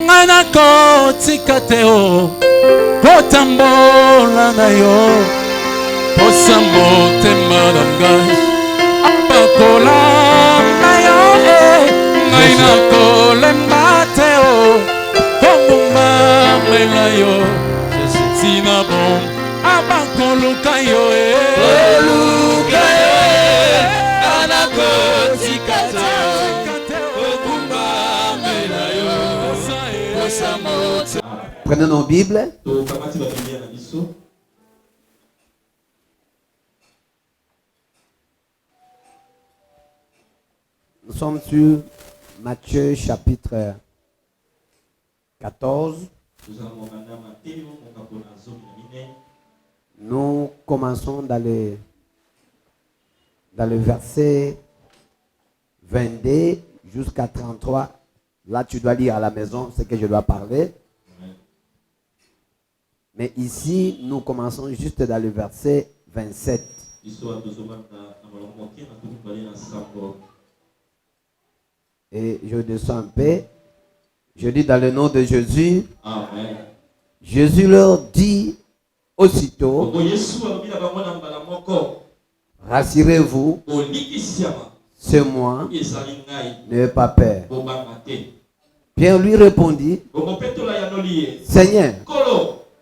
Ngana ko tikateo potambola na yo posambo temanga apakola na yo ngana ko lembateo ponguma mela yo sinabon abakoluka yo luka yo anako tikateo ponguma mela yo. Prenez nos Bibles. Nous sommes sur Matthieu chapitre 14. Nous commençons dans le verset 22 jusqu'à 33. Là, tu dois lire à la maison ce que je dois parler. Mais ici, nous commençons juste dans le verset 27. Et je descends un peu. Je dis dans le nom de Jésus. Amen. Jésus leur dit aussitôt, rassurez-vous, c'est moi, n'ayez pas peur. Pierre lui répondit, Seigneur,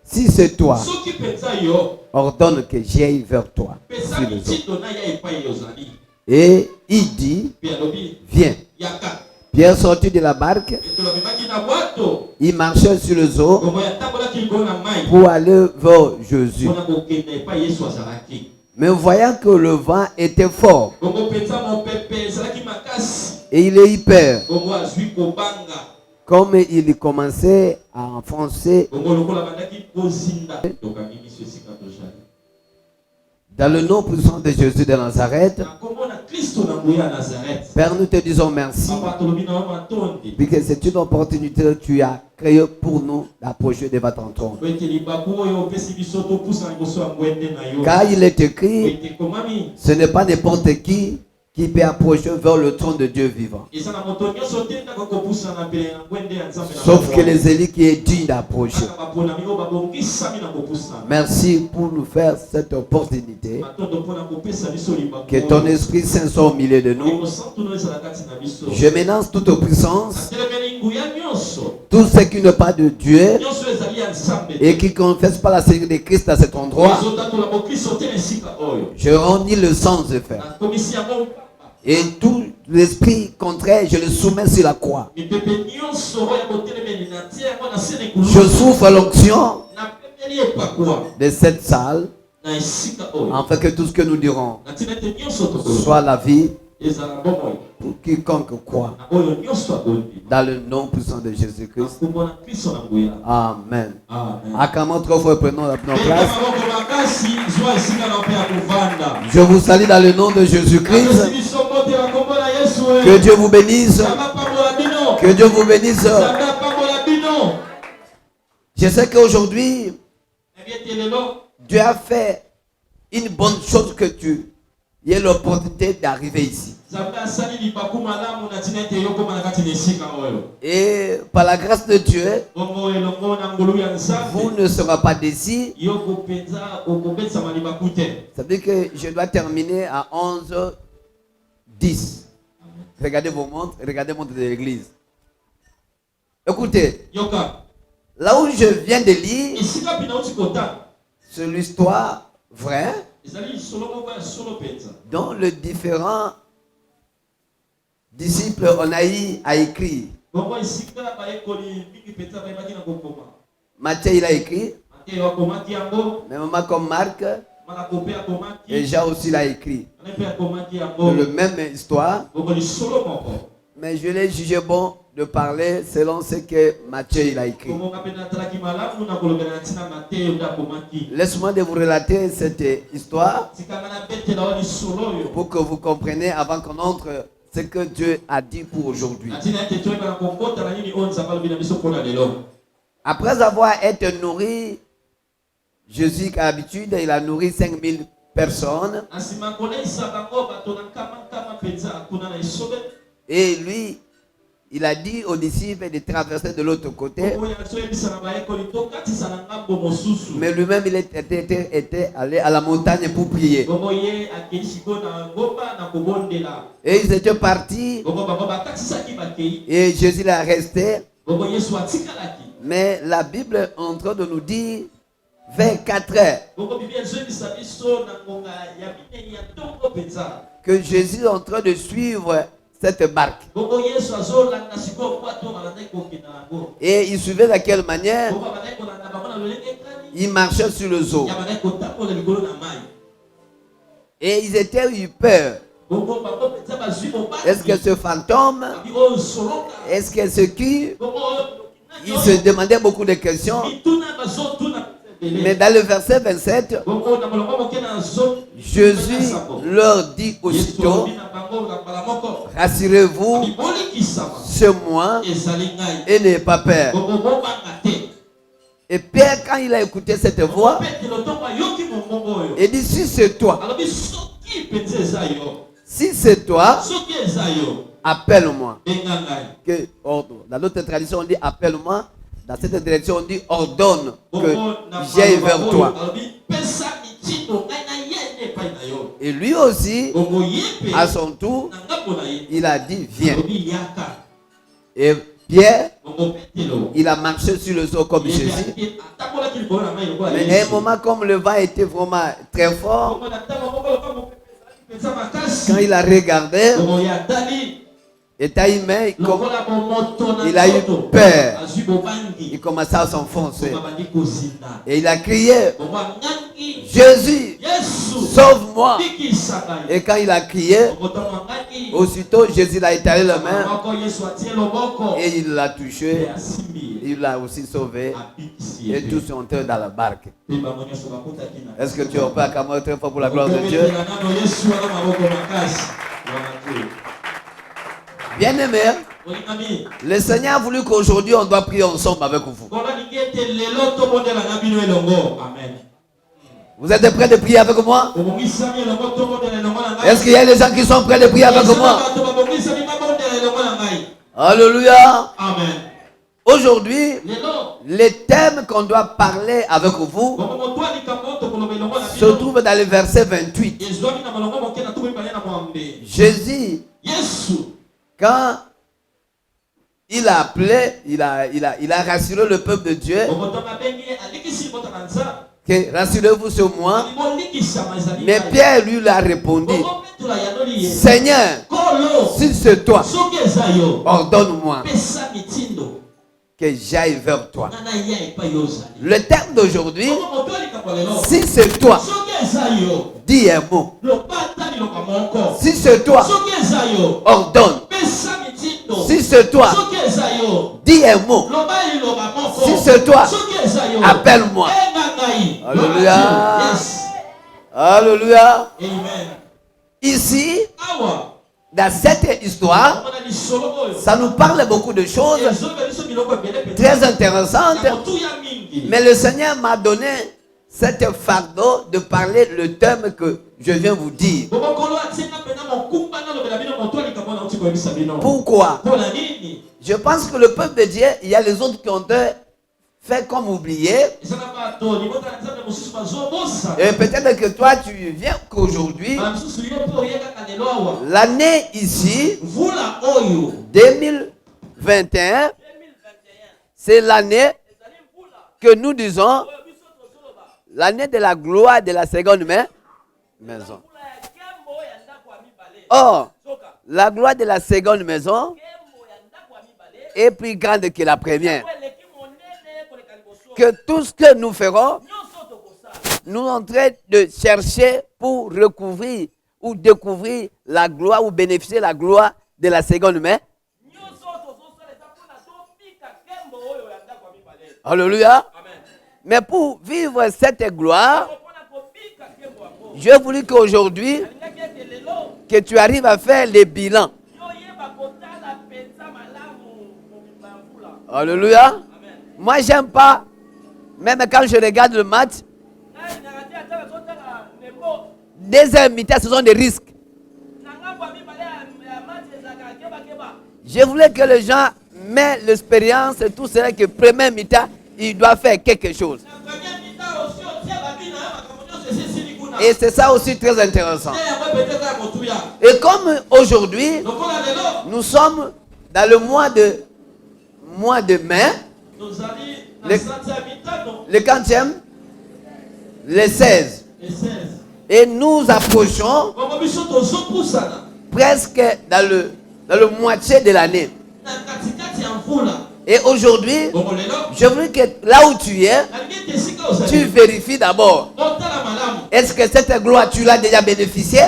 si c'est toi, ordonne que j'aille vers toi. Et il dit, viens. Pierre sortit de la barque, il marchait sur les eaux pour aller vers Jésus. Mais voyant que le vent était fort, et il eut peur, comme il commençait à enfoncer dans le nom puissant de Jésus de Nazareth. Père, nous te disons merci parce que c'est une opportunité que tu as créée pour nous d'approcher de votre trône. Car il est écrit, ce n'est pas n'importe qui peut approcher vers le trône de Dieu vivant. Sauf que les élus qui est digne d'approcher. Merci pour nous faire cette opportunité. Que ton Esprit Saint soit au milieu de nous. Je menace toute puissance. Tout ce qui n'est pas de Dieu et qui ne confesse pas la Seigneurie de Christ à cet endroit. Je rendis le sens de faire. Et tout l'esprit contraire, je le soumets sur la croix. Je souffre l'onction de cette salle, afin que tout ce que nous dirons soit la vie pour quiconque croit. Dans le nom puissant de Jésus-Christ. Amen. Acclamons trois fois, prenons notre place. Je vous salue dans le nom de Jésus-Christ. Que Dieu vous bénisse. Que Dieu vous bénisse. Je sais qu'aujourd'hui, Dieu a fait une bonne chose que tu aies l'opportunité d'arriver ici. Et par la grâce de Dieu, vous ne serez pas déçus. Ça veut dire que je dois terminer à 11h10. Regardez vos montres, regardez les montres de l'église. Écoutez, là où je viens de lire, c'est l'histoire vraie dont les différents disciples on a eu à écrire. Matthieu il a écrit, mais maman comme Marc, et Jean aussi l'a écrit. Le même histoire, mais je l'ai jugé bon de parler selon ce que Matthieu il a écrit. Laisse-moi de vous relater cette histoire pour que vous compreniez avant qu'on entre ce que Dieu a dit pour aujourd'hui. Après avoir été nourri, Jésus, à l'habitude, il a nourri 5000 personnes. Et lui, il a dit aux disciples de traverser de l'autre côté. Mais lui-même, il était allé à la montagne pour prier. Et ils étaient partis. Et Jésus l'a resté. Mais la Bible est en train de nous dire vers 4 heures que Jésus est en train de suivre cette barque. Et il suivait de quelle manière? Il marchait sur le eau. Et ils étaient eu peur. Est-ce que ce fantôme? Est-ce que ce qui? Ils se demandaient beaucoup de questions. Mais dans le verset 27, Jésus leur dit aussitôt: rassurez-vous, c'est moi et n'ayez pas peur. Et Pierre, quand il a écouté cette voix, il dit: si c'est toi, si c'est toi, appelle-moi. Dans notre tradition, on dit appelle-moi. Dans cette direction, on dit ordonne que j'aille vers toi. Et lui aussi, à son tour, il a dit viens. Et Pierre, il a marché sur le sol comme Jésus. Mais à un moment, comme le vent était vraiment très fort, quand il a regardé, et Taïmé, il a eu peur. Il commença à s'enfoncer. Et il a crié: Jésus, sauve-moi. Et quand il a crié, aussitôt Jésus a étalé la main et il l'a touché. Il l'a aussi sauvé. Et tous sont entrés dans la barque. Est-ce que tu es prêt à acclamer très fort pour la gloire de Dieu? Bien-aimé, le Seigneur a voulu qu'aujourd'hui on doit prier ensemble avec vous. Vous êtes prêts de prier avec moi? Est-ce qu'il y a des gens qui sont prêts de prier avec moi? Alléluia. Amen. Aujourd'hui, le thème qu'on doit parler avec vous se trouve dans le verset 28. Jésus, quand il a appelé, il a rassuré le peuple de Dieu que rassurez-vous sur moi. Mais Pierre lui l'a répondu: Seigneur, si c'est toi, ordonne-moi que j'aille vers toi. Le thème d'aujourd'hui, si c'est toi, dis un mot. Si c'est toi, ordonne. Si c'est toi, dis un mot. Si c'est toi, appelle-moi. Alléluia. Alléluia. Ici, dans cette histoire, ça nous parle beaucoup de choses très intéressantes. Mais le Seigneur m'a donné cet fardeau de parler le thème que je viens vous dire. Pourquoi? Je pense que le peuple de Dieu, il y a les autres qui ont fait comme oublier. Et peut-être que toi, tu viens qu'aujourd'hui, l'année ici, 2021, c'est l'année que nous disons l'année de la gloire de la seconde maison. Or, la gloire de la seconde maison est plus grande que la première. Que tout ce que nous ferons, nous sommes en train de chercher pour recouvrir ou découvrir la gloire ou bénéficier de la gloire de la seconde main. Alléluia. Mais pour vivre cette gloire, je voulais qu'aujourd'hui, que tu arrives à faire les bilans. Alléluia. Moi, j'aime pas, même quand je regarde le match, deuxième mi-temps, ce sont des risques. Je voulais que les gens mettent l'expérience et tout cela que premier mi-temps, il doit faire quelque chose. Et c'est ça aussi très intéressant. Et comme aujourd'hui, nous sommes dans le mois de mai, le 40e, le 16. Et nous approchons presque dans le moitié de l'année. Et aujourd'hui, je veux que là où tu es, tu vérifies d'abord. Est-ce que cette gloire, tu l'as déjà bénéficiée?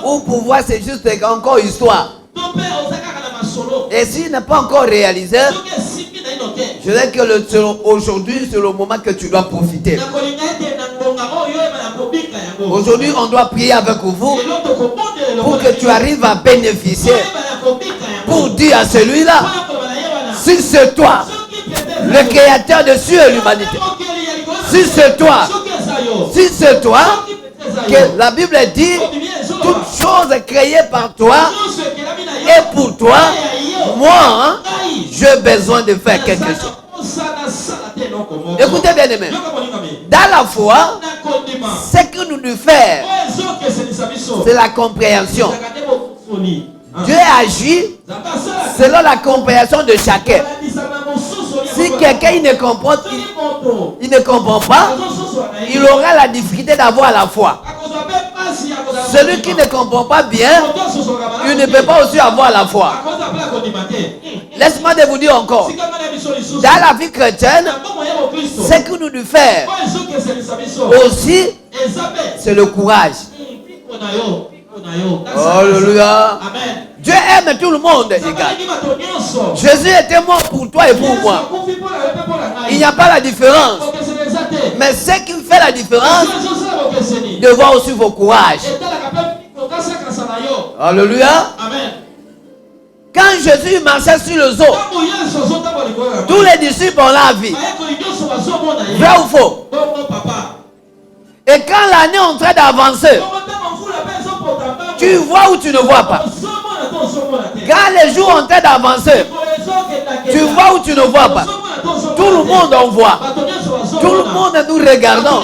Ou pour voir, c'est juste encore histoire. Et s'il n'est pas encore réalisé, je dis que aujourd'hui, c'est le moment que tu dois profiter. Aujourd'hui, on doit prier avec vous pour que tu arrives à bénéficier. Pour dire à celui-là, si c'est toi, le créateur de cieux et l'humanité, si c'est toi, que la Bible dit, toutes choses créées par toi et pour toi, moi, j'ai besoin de faire quelque chose. Écoutez bien aimé, dans la foi, ce que nous devons faire, c'est la compréhension. Dieu agit selon la compréhension de chacun. Si quelqu'un il ne comprend pas, il aura la difficulté d'avoir la foi. Celui qui ne comprend pas bien, il ne peut pas aussi avoir la foi. Laisse-moi vous dire encore. Dans la vie chrétienne, ce que nous devons faire aussi, c'est le courage. Alléluia. Dieu aime tout le monde égal. Jésus était mort pour toi et pour moi. Il n'y a pas la différence. Mais ce qui fait la différence, de voir aussi vos courages. Alléluia. Quand Jésus marchait sur les eaux, tous les disciples ont la vie. Vrai ou faux? Et quand l'année est en train d'avancer, tu vois ou tu ne vois pas? Quand les jours ont en train d'avancer, tu vois ou tu ne vois pas? Tout le monde en voit. Tout le monde nous regardons.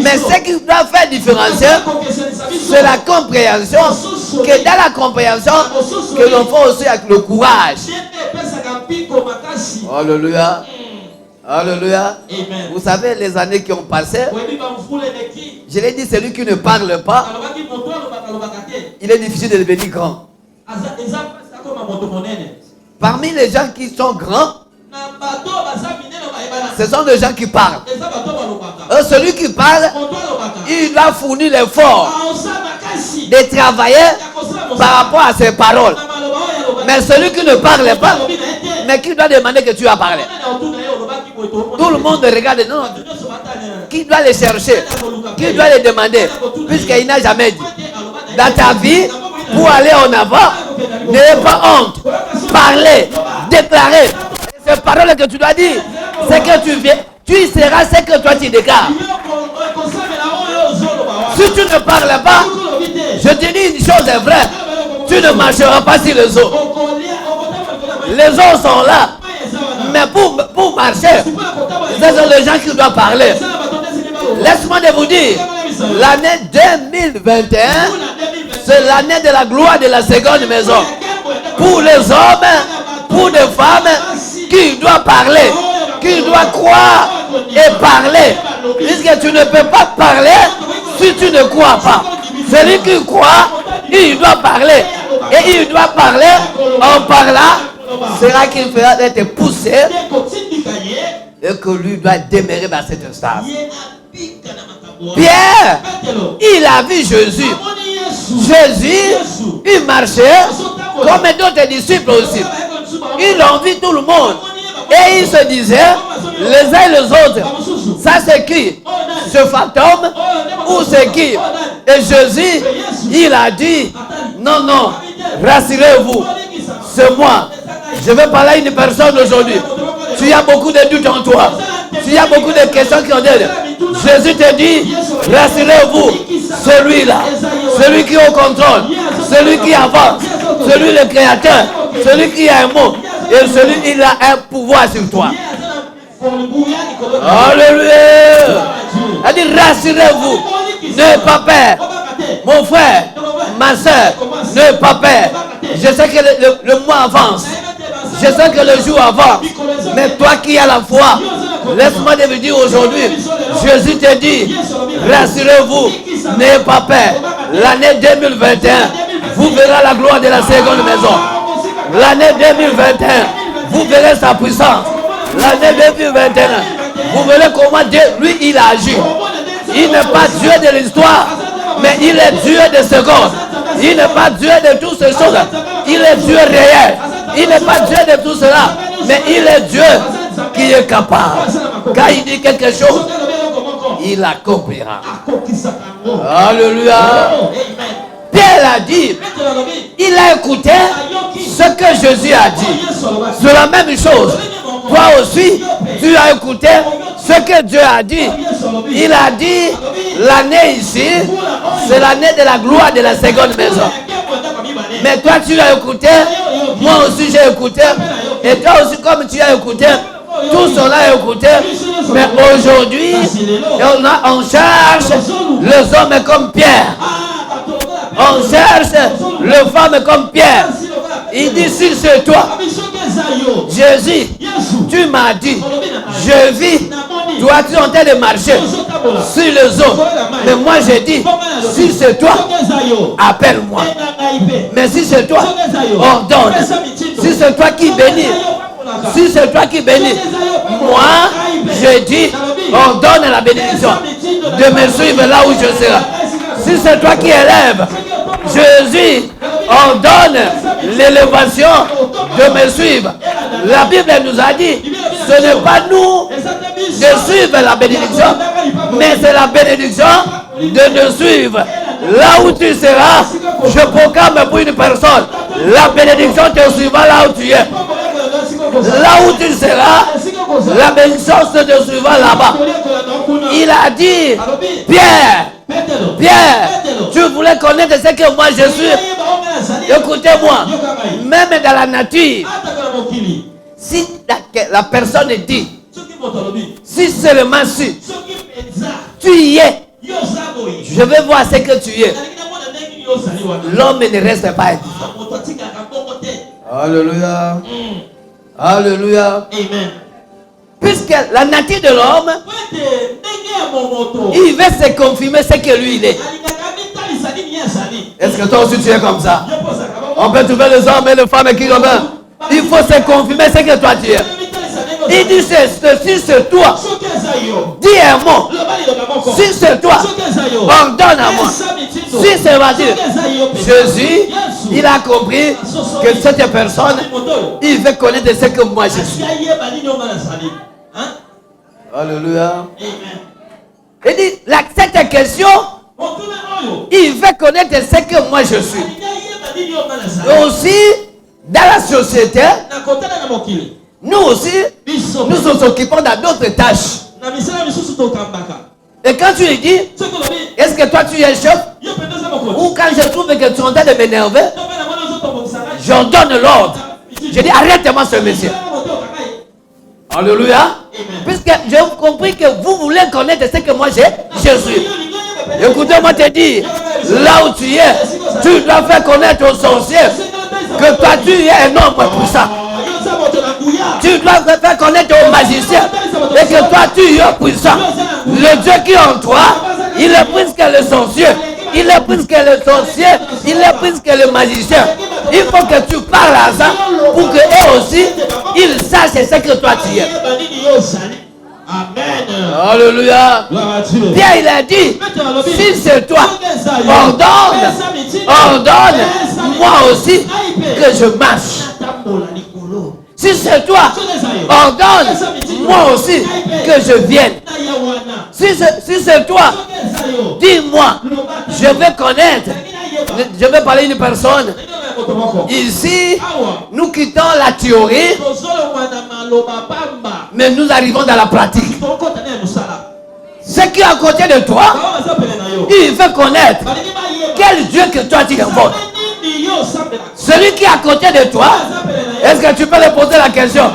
Mais ce qui doit faire différencier, c'est la compréhension. Que dans la compréhension, que l'on fait aussi avec le courage. Alléluia. Alléluia. Amen. Vous savez, les années qui ont passé, je l'ai dit, celui qui ne parle pas, il est difficile de devenir grand. Parmi les gens qui sont grands, ce sont des gens qui parlent. Celui qui parle, il doit fournir l'effort de travailler par rapport à ses paroles. Mais celui qui ne parle pas, mais qui doit demander que tu as parlé. Tout le monde regarde, non. Qui doit les chercher? Qui doit les demander? Puisqu'il n'a jamais dit. Dans ta vie, pour aller en avant, n'ayez pas honte. Parler, déclarer. Ces paroles que tu dois dire, c'est que tu viens. Tu seras ce que toi tu déclares. Si tu ne parles pas, je te dis une chose est vraie. Tu ne marcheras pas sur les eaux. Les eaux sont là. Mais pour marcher, ce sont les gens qui doivent parler. Laisse-moi vous dire, l'année 2021, c'est l'année de la gloire de la seconde maison. Pour les hommes, pour les femmes qui doivent parler, qui doivent croire et parler. Puisque tu ne peux pas parler si tu ne crois pas. Celui qui croit, il doit parler. Et il doit parler en parlant. Sera qu'il fera être poussé et que lui doit demeurer dans cette stade. Pierre, il a vu Jésus. Jésus, il marchait comme d'autres disciples aussi. Ils ont vu tout le monde. Et ils se disaient, les uns et les autres, ça c'est qui? Ce fantôme ou c'est qui? Et Jésus, il a dit, non, non, rassurez-vous, c'est moi. Je vais parler à une personne aujourd'hui. Tu as beaucoup de doutes en toi. Tu as beaucoup de questions qui ont dit. Jésus te dit, rassurez-vous, celui-là, celui qui est au contrôle, celui qui avance, celui le créateur, celui qui a un mot, et celui qui a un pouvoir sur toi. Alléluia. Elle dit, rassurez-vous, n'ayez pas peur. Mon frère, ma soeur, n'ayez pas peur. Je sais que le mois avance. Je sais que le jour avance. Mais toi qui as la foi, laisse-moi te dire aujourd'hui, Jésus te dit, rassurez-vous, n'ayez pas peur. L'année 2021, vous verrez la gloire de la seconde maison. L'année 2021, vous verrez sa puissance. L'année 2021, vous verrez comment Dieu, lui, il a agi. Il n'est pas Dieu de l'histoire, mais il est Dieu de secondes. Il n'est pas Dieu de toutes ces choses. Il est Dieu réel. Il n'est pas Dieu de tout cela, mais il est Dieu qui est capable. Quand il dit quelque chose, il accomplira. Alléluia. Pierre a dit, il a écouté ce que Jésus a dit. C'est la même chose. Toi aussi, tu as écouté ce que Dieu a dit. Il a dit, l'année ici, c'est l'année de la gloire de la seconde maison. Mais toi, tu as écouté, moi aussi j'ai écouté, et toi aussi comme tu as écouté, tout cela a écouté. Mais aujourd'hui, on cherche les hommes comme Pierre. On cherche les femmes comme Pierre. Il dit, si c'est toi, Jésus, tu m'as dit, je vis, toi tu es en train de marcher sur les eaux. Mais moi j'ai dit, si c'est toi, appelle-moi. Mais si c'est toi, ordonne. Si c'est toi qui bénis, si c'est toi qui bénis, moi je dis, ordonne la bénédiction de me suivre là où je serai. Si c'est toi qui élèves, Jésus ordonne l'élévation de me suivre. La Bible nous a dit, ce n'est pas nous de suivre la bénédiction, mais c'est la bénédiction de nous suivre. Là où tu seras, je proclame pour une personne, la bénédiction te suivra là où tu es. Là où tu seras, la bénédiction te suivra là-bas. Il a dit, Pierre, tu voulais connaître ce que moi je suis. Écoutez-moi, même dans la nature, si la personne dit, si seulement si tu y es, je vais voir ce que tu es. L'homme ne reste pas indifférent. Alléluia. Alléluia. Amen. Puisque la nature de l'homme, il veut se confirmer ce que lui il est. Est-ce que toi aussi tu es comme ça? On peut trouver les hommes et les femmes qui comme il faut se confirmer ce que toi tu es. Il dit si c'est toi, dis un mot. Si c'est toi, ordonne à moi. Si c'est Dieu, Jésus, il a compris que cette personne, il veut connaître ce que moi je suis. Alléluia. Il dit, cette question, il veut connaître ce que moi je suis. Et aussi, dans la société, nous aussi, nous nous occupons dans d'autres tâches. Et quand tu lui dis, est-ce que toi tu es chef? Ou quand je trouve que tu es en train de m'énerver, j'en donne l'ordre. Je dis, arrête-moi ce monsieur. Alléluia. Puisque j'ai compris que vous voulez connaître ce que moi je suis. Écoutez-moi te dire, là où tu es, tu dois faire connaître aux sorciers que toi tu es un homme puissant. Tu dois faire connaître aux magiciens et que toi tu es puissant. Le Dieu qui est en toi, il est plus que le sorcier, il est plus que le sorcier, il est plus que le magicien. Il faut que tu parles à ça pour que eux aussi, ils sachent ce que toi tu es. Amen. Alléluia. Pierre il a dit, si c'est toi, ordonne moi aussi que je marche. Si c'est toi, ordonne moi aussi que je vienne. Si c'est toi, dis-moi, je vais connaître. Je vais parler d'une personne. Ici, nous quittons la théorie, mais nous arrivons dans la pratique. Ce qui est à côté de toi, il veut connaître quel Dieu que toi tu invoques. Celui qui est à côté de toi, est-ce que tu peux lui poser la question?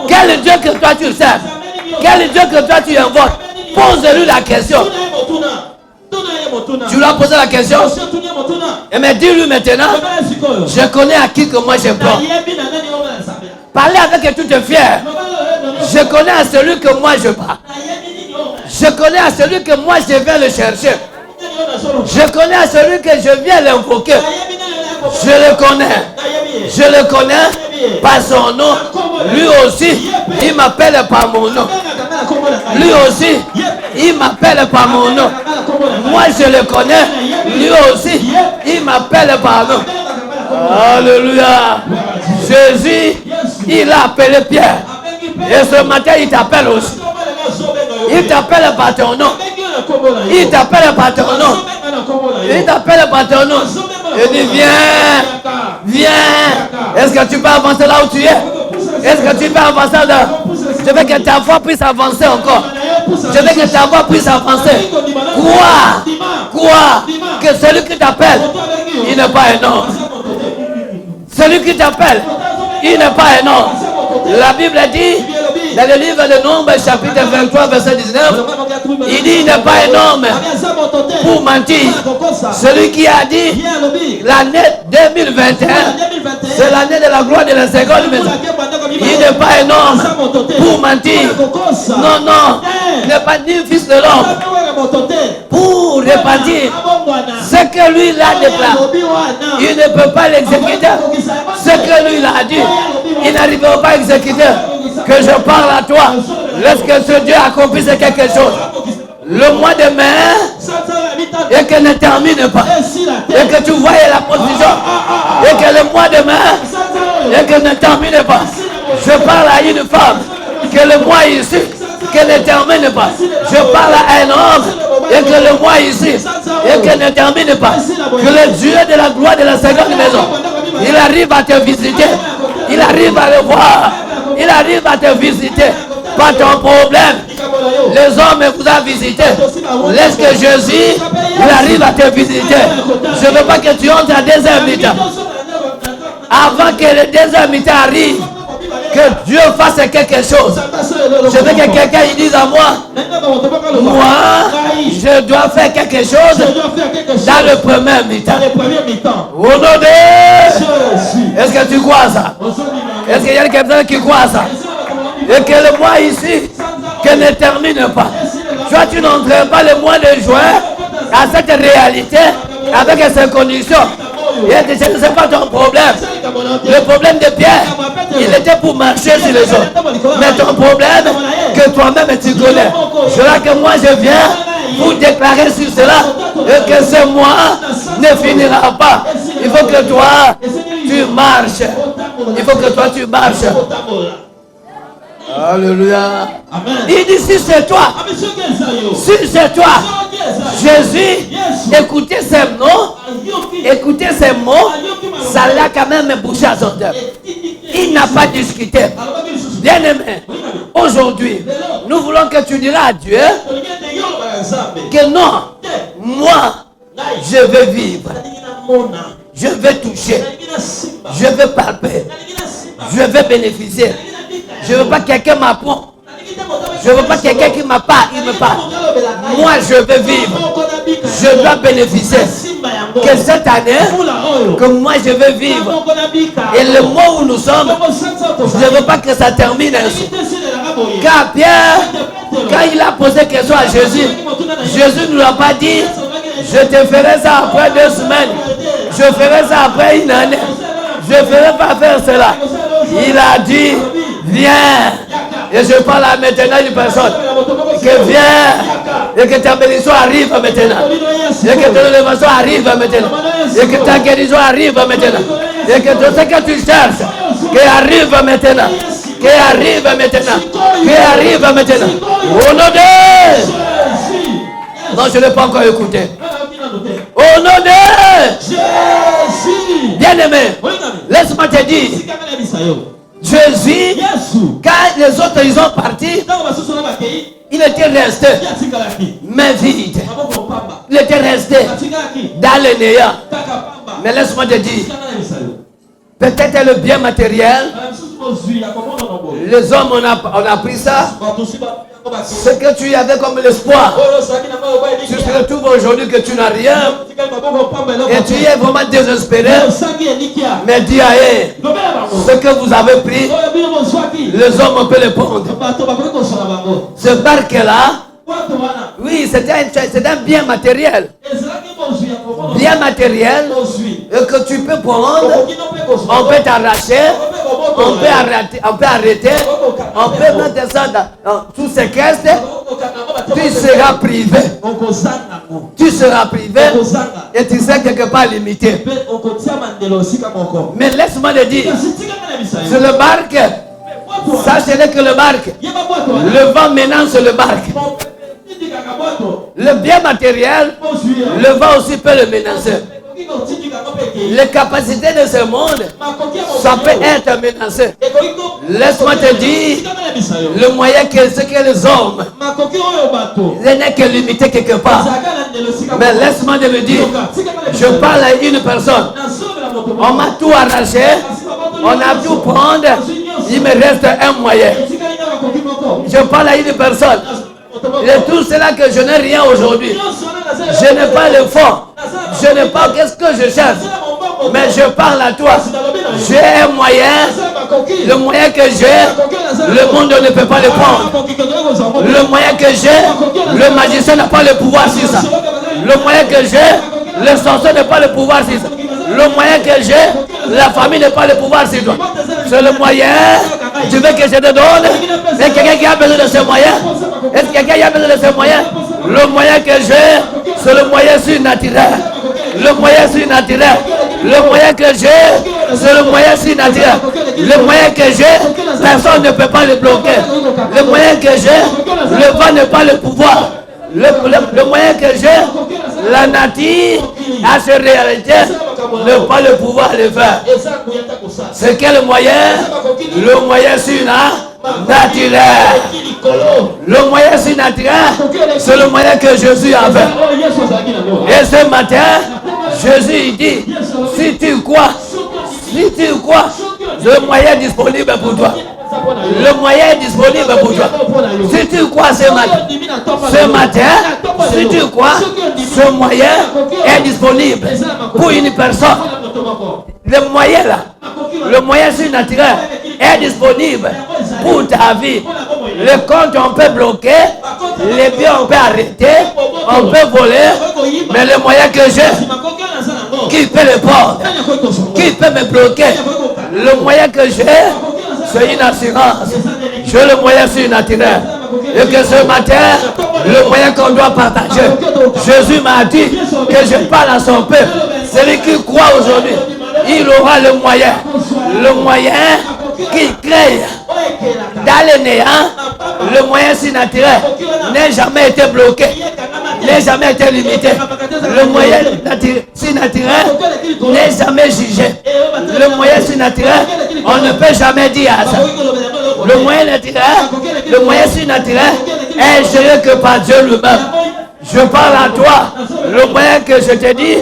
Quel Dieu que toi tu sers? Quel Dieu que toi tu invoques? Pose-lui la question. Tu lui as posé la question? Et mais dis-lui maintenant, je connais à qui que moi je prends. Parlez avec tout est fier. Je connais à celui que moi je bats. Je connais à celui que moi je viens le chercher. Je connais à celui que je viens l'invoquer. Je le connais. Je le connais par son nom. Lui aussi, il m'appelle par mon nom. Lui aussi, il m'appelle par mon nom. Moi je le connais. Lui aussi, il m'appelle par nom. Alléluia. Jésus, il a appelé Pierre. Et ce matin, il t'appelle aussi. Il t'appelle par ton nom. Il t'appelle par ton nom. Il t'appelle par ton nom. Il dit, viens. Viens. Est-ce que tu peux avancer là où tu es? Est-ce que tu peux avancer là? Je veux que ta voix puisse avancer encore. Je veux que ta voix puisse avancer. Quoi? Que celui qui t'appelle, il n'est pas un homme. Celui qui t'appelle, il n'est pas un homme. La Bible dit, dans le livre de Nombres, chapitre 23, verset 19, il dit, il n'est pas un homme pour mentir. Celui qui a dit, l'année 2021, c'est l'année de la gloire de la seconde maison. Il n'est pas un homme pour mentir. Non, il n'est pas ni fils de l'homme pour répartir ce que lui l'a déclaré. Il ne peut pas l'exécuter. Ce que lui l'a dit, il n'arrivera pas à exécuter. Que je parle à toi, laisse que ce Dieu accomplisse quelque chose. Le mois de mai, et que ne termine pas. Et que tu voyais la position. Et que le mois de mai, et que ne termine pas. Je parle à une femme, que le mois ici, que ne termine pas. Je parle à un homme, et que le mois ici, et que ne termine pas. Que le Dieu de la gloire de la seconde maison, il arrive à te visiter. Il arrive à le voir. Il arrive à te visiter. Pas ton problème. Les hommes vous ont visité. Laisse que Jésus, il arrive à te visiter. Je ne veux pas que tu entres à deuxième mi-temps. Avant que le deuxième mi-temps arrive, que Dieu fasse quelque chose. Je veux que quelqu'un il dise à moi, je dois faire quelque chose dans le premier mi-temps. Au nom de... Est-ce que tu crois ça? Est-ce qu'il y a quelqu'un qui croit ça? Et que le mois ici, que ne termine pas. Toi, tu n'entreras pas le mois de juin à cette réalité avec ces conditions. Et ce n'est pas ton problème. Le problème de Pierre, il était pour marcher sur les autres. Mais ton problème, que toi-même tu connais. C'est là que moi je viens pour déclarer sur cela. Et que ce mois ne finira pas. Il faut que toi, tu marches. Il faut que toi, tu marches. Alléluia. Il dit si c'est toi. Si c'est toi. Jésus, écoutez ces mots, ça l'a quand même bouché à son cœur. Il n'a pas discuté. Bien-aimé, aujourd'hui, nous voulons que tu diras à Dieu que non, moi, je veux vivre. Je veux toucher. Je veux palper. Je veux bénéficier. Je ne veux pas que quelqu'un m'apprend. Je ne veux pas quelqu'un qui m'a pas, il me parle. Moi, je veux vivre. Je dois bénéficier. Que cette année, que moi, je veux vivre. Et le mois où nous sommes, je ne veux pas que ça termine ainsi. Car Pierre, quand il a posé question à Jésus, Jésus ne lui a pas dit, je te ferai ça après 2 semaines. Je ferai ça après 1 année. Je ne ferai pas faire cela. Il a dit, viens. Et je parle à maintenant une personne. Que viens. Et que ta bénédiction arrive maintenant. Et que ton élévation arrive maintenant. Et que ta guérison arrive maintenant. Et que tout ce que tu cherches, qui arrive maintenant. Qui arrive maintenant. Qui arrive maintenant. Au nom de... Non, je ne l'ai pas encore écouté. Au nom de... Jésus. Bien-aimé, laisse-moi te dire. Jésus, quand les autres ils ont parti, il était resté, mais vide. Il était resté dans le néant. Mais laisse-moi te dire, peut-être le bien matériel, les hommes on a pris ça, ce que tu avais comme l'espoir, tu te retrouves aujourd'hui que tu n'as rien et tu es vraiment désespéré. Mais dis à eux, ce que vous avez pris, les hommes on peut le prendre. Ce barque-là, oui, c'est un bien matériel. Bien matériel que tu peux prendre, on peut t'arracher, on peut arrêter, on peut mettre ça sous séquestre, tu seras privé. Tu seras privé et tu seras quelque part limité. Mais laisse-moi le dire, sur le barque, ça ce n'est que le barque. Le vent menace le barque. Le bien matériel, le vent aussi peut le menacer. Les capacités de ce monde, ça peut être menacé. Laisse-moi te dire, le moyen que ce que les hommes, il n'est que limité quelque part. Mais laisse-moi te le dire, je parle à une personne. On m'a tout arraché, on a tout prendre, il me reste un moyen. Je parle à une personne. Et tout cela que je n'ai rien aujourd'hui. Je n'ai pas le fond. Je n'ai pas qu'est-ce que je cherche. Mais je parle à toi. J'ai un moyen. Le moyen que j'ai, le monde ne peut pas le prendre. Le moyen que j'ai, le magicien n'a pas le pouvoir sur ça. Le moyen que j'ai, le sorcier n'a pas le pouvoir sur ça. Le moyen que j'ai, la famille n'a pas le pouvoir sur toi. C'est le moyen. Tu veux que je te donne? C'est quelqu'un qui a besoin de ce moyen? Est-ce que quelqu'un a besoin de ce moyen? Le moyen que j'ai, c'est le moyen surnaturel. Le moyen surnaturel. Le moyen que j'ai, c'est le moyen surnaturel. Le moyen que j'ai, personne ne peut pas le bloquer. Le moyen que j'ai, le vent n'a pas le pouvoir. Le moyen que j'ai, la nature a cette réalité, ne pas le pouvoir le faire. C'est quel moyen? Le moyen surnaturel. Le moyen surnaturel, c'est le moyen que Jésus avait. Et ce matin, Jésus dit, si tu crois, le moyen est disponible pour toi. Le moyen est disponible pour toi. Si tu crois ce matin, si tu crois, ce moyen est disponible pour une personne. Le moyen là, le moyen surnaturel est disponible pour ta vie. Le compte on peut bloquer, les biens on peut arrêter, on peut voler, mais le moyen que j'ai, qui peut le prendre, qui peut me bloquer, le moyen que j'ai, c'est une assurance. J'ai le moyen surnaturel. Et que ce matin, le moyen qu'on doit partager, Jésus m'a dit que je parle à son peuple. Celui qui croit aujourd'hui, il aura le moyen qui crée dans le néant. Le moyen surnaturel n'a jamais été bloqué, n'a jamais été limité. Le moyen surnaturel n'est jamais jugé. Le moyen surnaturel, on ne peut jamais dire à ça. Le moyen surnaturel est géré que par Dieu lui-même. Je parle à toi. Le moyen que je te dis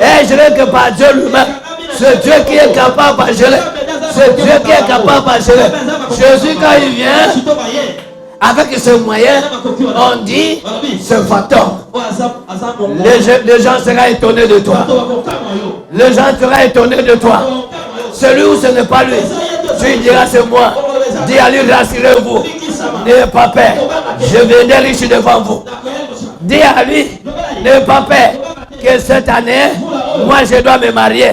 est géré que par Dieu lui-même. C'est Dieu qui est capable de gérer. C'est Dieu qui est capable de gérer. Jésus, quand il vient, avec ce moyen, on dit, ce fantôme. Les gens seront étonnés de toi. Les gens seront étonnés de toi. Celui où ce n'est pas lui, tu diras c'est moi. Dis à lui, rassurez-vous. N'ayez pas peur. Je viendrai riche devant vous. Dis à lui, n'ayez pas peur. Que cette année, moi je dois me marier.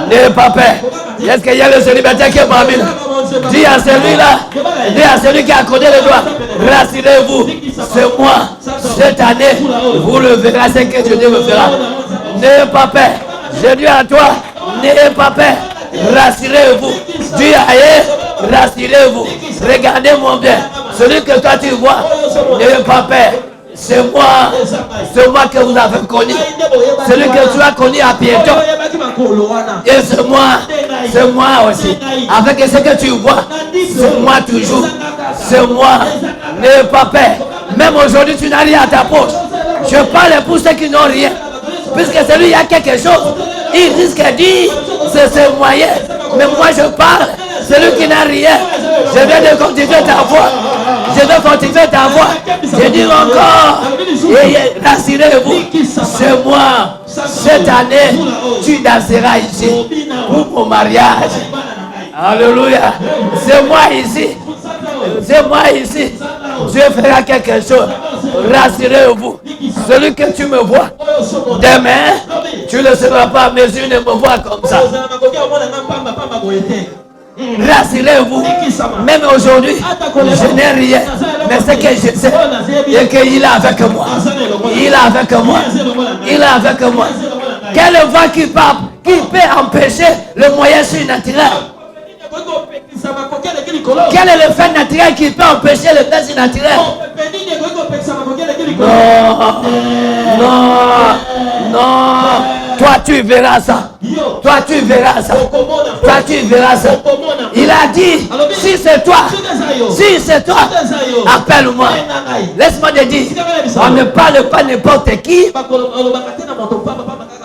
N'ayez pas peur. Est-ce qu'il y a le célibataire qui est parmi nous? Dis à celui-là, dis à celui qui a accordé le doigt, rassurez-vous, c'est moi. Cette année, vous le verrez, c'est que Dieu me fera. N'ayez pas peur. Je dis à toi, n'ayez pas peur. Rassurez-vous. Dis à eux, rassurez-vous. Regardez mon bien. Celui que toi tu vois, n'ayez pas peur. C'est moi que vous avez connu. Celui que tu as connu à Piéton. Et c'est moi aussi. Avec ce que tu vois, c'est moi toujours. C'est moi. N'ayez pas peur. Même aujourd'hui, tu n'as rien à ta poche. Je parle pour ceux qui n'ont rien. Puisque celui, il y a quelque chose. il risque de dire, c'est ce moyen. Mais moi je parle, celui qui n'a rien. Je viens de continuer ta voix. Je vais continuer ta voix. Je dis encore, rassurez-vous, c'est moi. Cette année, tu danseras ici pour mon mariage. Alléluia. C'est moi ici. C'est moi ici. Dieu fera quelque chose. Rassurez-vous. Celui que tu me vois, demain, tu ne seras pas en mesure de me voir comme ça. Rassurez-vous, même aujourd'hui, je n'ai rien, mais ce que je sais, c'est qu'il est avec moi. Il est avec moi. Il est avec moi. Quelle voix qui peut empêcher le moyen surnaturel? Quel est le fait naturel qui peut empêcher le fait surnaturel? Non. Toi tu verras ça. Toi tu verras ça. Toi tu verras ça. Il a dit, si c'est toi, appelle-moi. Laisse-moi te dire, on ne parle pas n'importe qui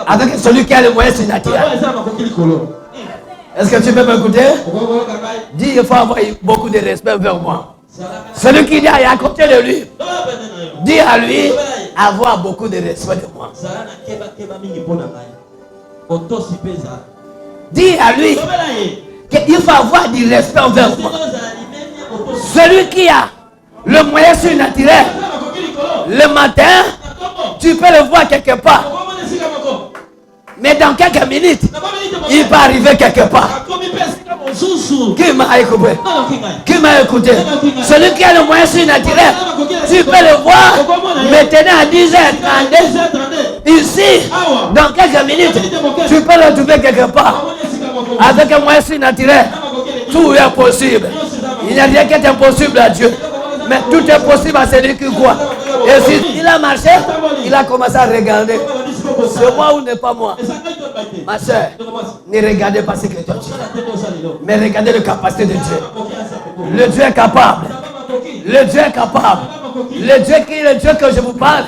avec celui qui a le moyen surnaturel. Est-ce que tu peux m'écouter? Dis, il faut avoir beaucoup de respect vers moi. Celui qui est à côté de lui, dis à lui, avoir beaucoup de respect de moi. Dis à lui qu'il faut avoir du respect envers moi. Celui qui a le moyen surnaturel, le matin, tu peux le voir quelque part. Mais dans quelques minutes, il va arriver quelque part. Qui m'a écouté? Qui m'a écouté? Celui qui a le moyen surnaturel, tu peux le voir maintenant à 10h32. Ici, dans quelques minutes, tu peux le trouver quelque part. Avec un moyen surnaturel, tout est possible. Il n'y a rien qui est impossible à Dieu. Mais tout est possible à celui qui croit. Et si il a marché, il a commencé à regarder. C'est moi ou n'est pas moi? Ma soeur, ne regardez pas ce que toi tu fais, mais regardez la capacité de Dieu. Le Dieu est capable. Le Dieu est capable. Le Dieu qui est le Dieu que je vous parle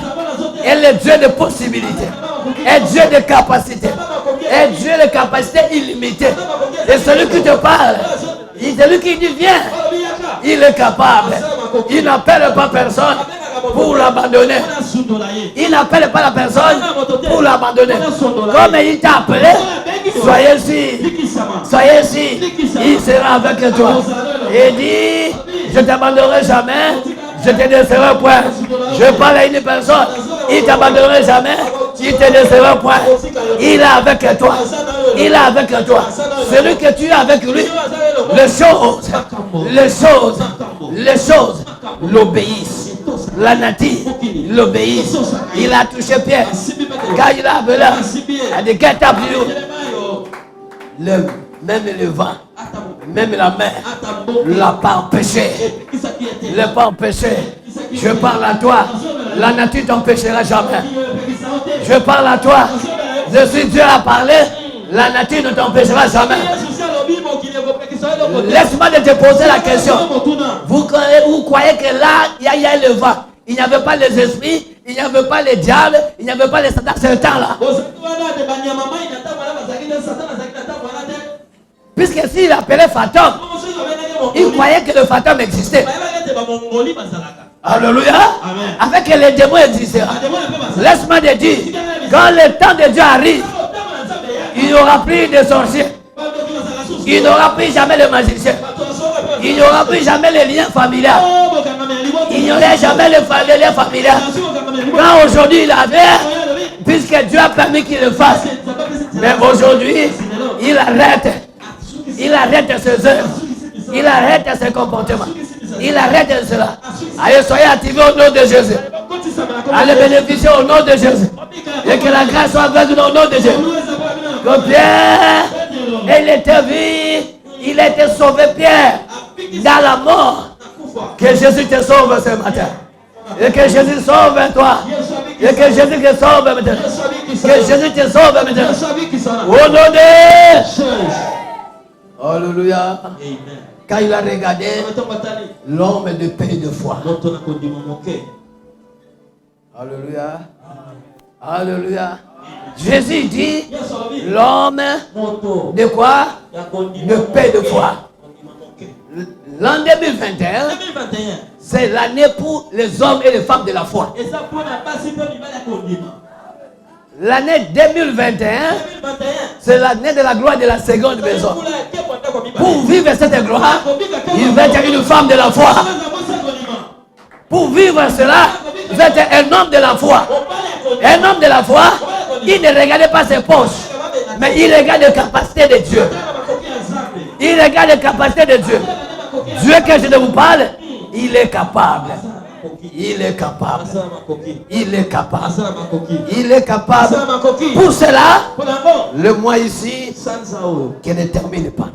est le Dieu de possibilités. Est Dieu de capacité. Est Dieu de capacité illimitée. Et celui qui te parle, celui qui dit viens, il est capable. Il n'appelle pas personne pour l'abandonner. Il n'appelle pas la personne pour l'abandonner. Comme il t'a appelé, soyez ici, il sera avec toi. Et dit, je ne t'abandonnerai jamais, je te laisserai point. Je parle à une personne, il ne t'abandonnerai jamais, il te laissera point. Il est avec toi. Il est avec toi. Celui que tu es avec lui, les choses l'obéissent. La nature l'obéissent. Il a touché Pierre. Quand il a appelé, il a dit qu'est-ce que même le vent, même la mer, l'a pas empêché. L'a pas empêché. Je parle à toi. La nature t'empêchera jamais. Je parle à toi. Je suis Dieu à parler. La nature ne t'empêchera jamais. Laisse-moi te poser la question. Vous croyez que là, il y a le vent. Il n'y avait pas les esprits, il n'y avait pas les diables, il n'y avait pas les satans ce temps-là. Puisque s'il appelait fantôme, il croyait que le fantôme existait. Alléluia. Avec les démons existent. Laisse-moi te dire, quand le temps de Dieu arrive, il n'y aura plus de sorciers. Il n'y aura plus jamais de magiciens. Il n'y aura plus jamais les liens familiaux. Il n'y aura jamais les liens familiaux. Quand aujourd'hui il avait, puisque Dieu a permis qu'il le fasse. Mais aujourd'hui, il arrête ses œuvres. Il arrête ses comportements. Il arrête cela. Allez, soyez activés au nom de Jésus. Allez bénéficier au nom de Jésus. Et que la grâce soit avec nous au nom de Jésus. Que Pierre, il était vu, il a été sauvé, Pierre, dans la mort. Que Jésus te sauve ce matin. Et que Jésus sauve toi. Et que Jésus te sauve maintenant. Que Jésus te sauve maintenant. Au nom de Jésus. Alléluia. Quand il a regardé l'homme de paix de foi. Alléluia. Alléluia. Jésus dit, l'homme de quoi? De paix de foi. L'an 2021, c'est l'année pour les hommes et les femmes de la foi. L'année 2021, c'est l'année de la gloire de la seconde maison. Pour vivre cette gloire, il va être une femme de la foi. Pour vivre cela, il va être un homme de la foi. Un homme de la foi, il ne regarde pas ses poches, mais il regarde les capacités de Dieu. Il regarde les capacités de Dieu. Dieu que je vous parle, il est capable. Il est capable. Il est capable. Il est capable. Pour cela, le mois ici, qui ne termine pas.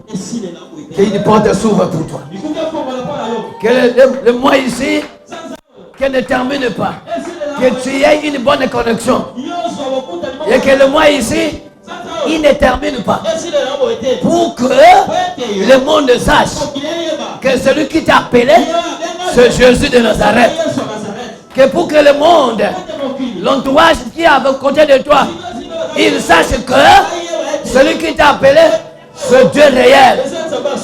Qu'une porte s'ouvre pour toi. Que le mois ici, qui ne termine pas. Que tu aies une bonne connexion. Et que le mois ici, il ne termine pas. Pour que le monde sache que celui qui t'a appelé, c'est Jésus de Nazareth. Que pour que le monde, l'entourage qui est à côté de toi, il sache que celui qui t'a appelé, c'est Dieu réel.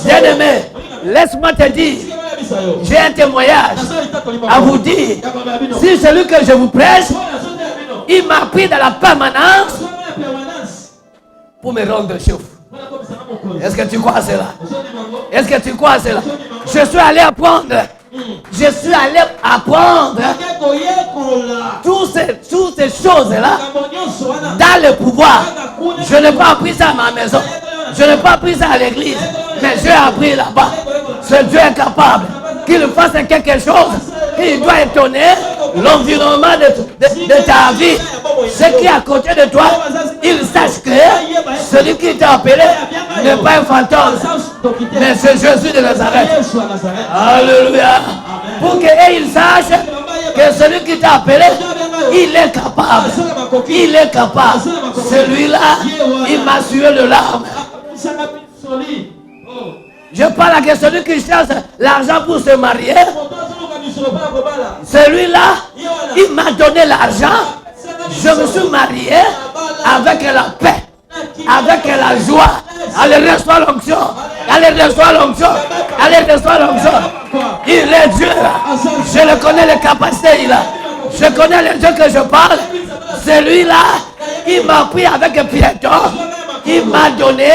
Bien-aimé, laisse-moi te dire, j'ai un témoignage à vous dire. Si celui que je vous prêche, il m'a pris dans la permanence pour me rendre chef. Est-ce que tu crois à cela? Est-ce que tu crois à cela? Je suis allé apprendre. Je suis allé apprendre toutes ces choses-là dans le pouvoir. Je n'ai pas appris ça à ma maison. Je n'ai pas appris ça à l'église. Mais j'ai appris là-bas. Ce Dieu est capable qu'il fasse quelque chose. Il doit étonner l'environnement de ta vie. Ce qui est à côté de toi, il sache que celui qui t'a appelé n'est pas un fantôme, mais c'est Jésus de Nazareth. Alléluia. Pour qu'il sache que celui qui t'a appelé, il est capable. Il est capable. Celui-là, il m'a sué le larme. Je parle à celui qui cherche l'argent pour se marier. Celui-là, il m'a donné l'argent. Je me suis marié avec la paix, avec la joie. Allez, reçois l'onction. Allez, reçois l'onction. Allez, reçois l'onction. Il est Dieu. Je le connais, les capacités, il a. Je connais le Dieu que je parle. Celui-là, il m'a pris avec un piéton. Il m'a donné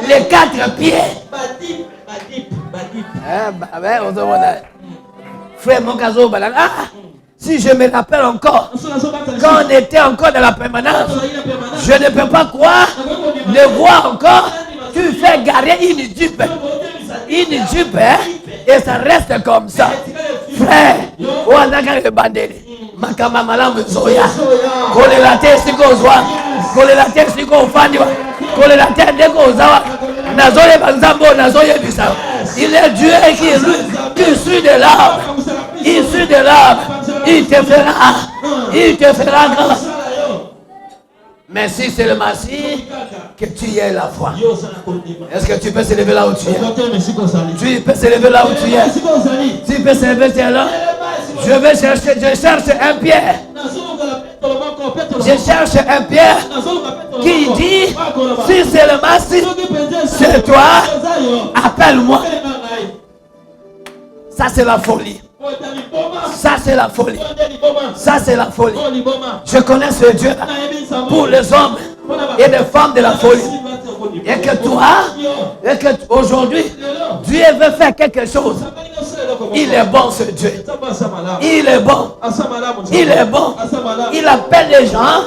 les 4 pieds. Frère, mon caso, si je me rappelle encore, quand on était encore dans la permanence, je ne peux pas croire de voir encore, tu fais garer une jupe, et ça reste comme ça. Frère, on a gagné le bandé. Makama malamu zoya. Kole la tête si ko zwa. Kole la tête si ko faniwa. Kole la tête de ko zawa. Nazoye banzambo, nazoye bisawa. Il est Dieu qui suit de l'âme. Il suit de l'âme. Il te fera grand. Mais si c'est le Messie, que tu aies la foi. Est-ce que tu peux se lever là où tu es? Tu peux se lever là où tu es. Tu peux se lever là. Je cherche un Pierre. Je cherche un Pierre qui dit, si c'est le Messie, c'est toi, appelle-moi. Ça c'est la folie. Ça c'est la folie. Ça c'est la folie. Je connais ce Dieu pour les hommes et les femmes de la folie. Et que toi, et que aujourd'hui, Dieu veut faire quelque chose. Il est bon ce Dieu. Il est bon. Il est bon. Il appelle les gens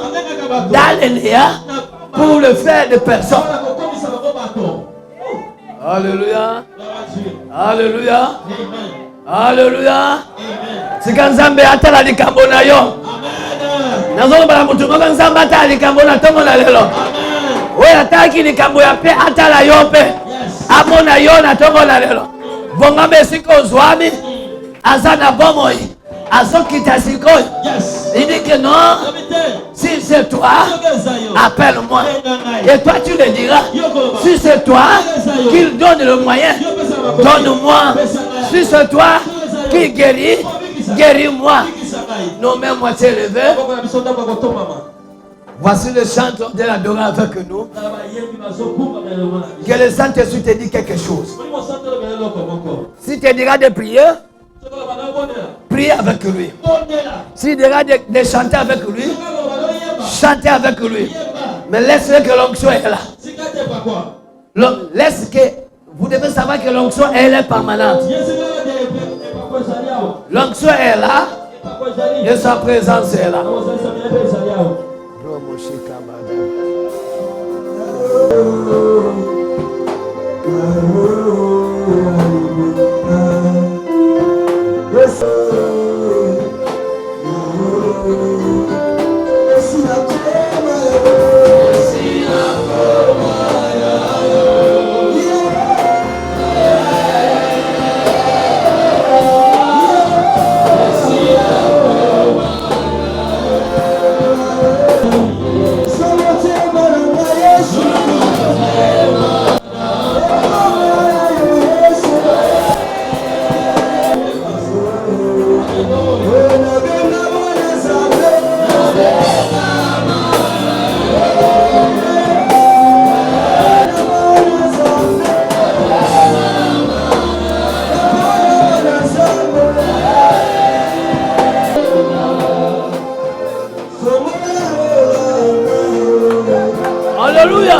dans les liens pour le faire de personnes. Alléluia. Alléluia. Alléluia. Si kanzambe atala likambo na yo. Nazo bala mutu ngo kanzamba atala likambo na tongo na lelo. We ataki likambo ya pe atala yo pe. Amona yo na tongo na lelo. Bonga mesiko zwami azana bomoi. Azokita siko. Il dit que non. Si c'est toi, appelle-moi. Et toi tu le diras. Si c'est toi qui donne le moyen, donne-moi. Si c'est toi qui guéris, guéris-moi. Non, même moi, tu es levé. Voici le chant de l'adoration avec nous. Que le Saint-Esprit te dise quelque chose. Si tu diras de prier, prie avec lui. S'il dira de chanter avec lui, chantez avec lui. Mais laisse-le que l'onction est là. Laisse que... Vous devez savoir que l'onction, elle est permanente. L'onction est là. Et sa présence est là. Alléluia.